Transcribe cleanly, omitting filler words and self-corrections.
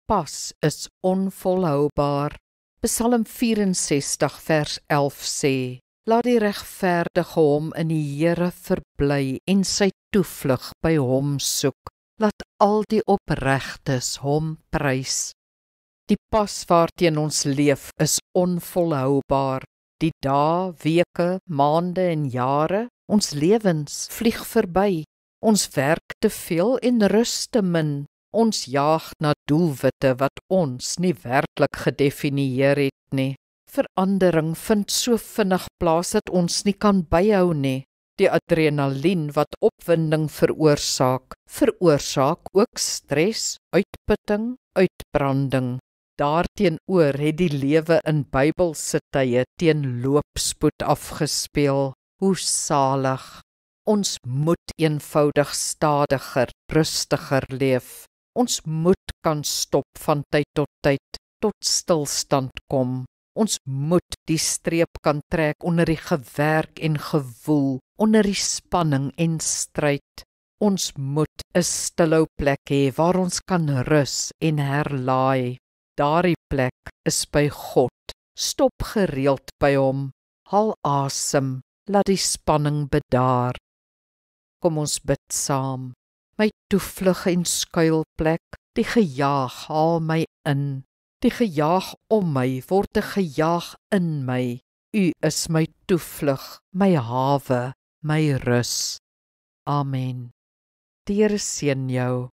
pas is onvolhoubaar. Psalm 64 vers 11 sê, laat die regverdige hom in die Here verbly en sy toevlug by hom soek. Laat al die opregtes hom prys. Die pas waarteen ons leef is onvolhoubaar. Die dae, weke, maande en jare, ons lewens vlieg verby. Ons werk te veel en rus te min. Ons jaag na doelwitte wat ons nie werklik gedefinieer het nie. Verandering vind so vinnig plaas dat ons nie kan byhou nie. Die adrenalien wat opwinding veroorsaak ook stres, uitputting, uitbranding. Daarteenoor het die lewe in Bybelse tye teen loopspoed afgespeel. Hoe salig! Ons moet eenvoudig stadiger, rustiger leef. Ons moet kan stop van tyd tot stilstand kom. Ons moet die streep kan trek onder die gewerk en gewoel, onder die spanning en stryd. Ons moet 'n stilhou plek hê waar ons kan rus en herlaai. Daardie plek is by God. Stop gereeld by hom. Haal asem, laat die spanning bedaar. Kom ons bid saam. My toevlug en skuilplek, die gejaag haal my in. Die gejaag om my word 'n gejaag in my. U is my toevlug, my hawe, my rus. Amen. Die Here seën jou.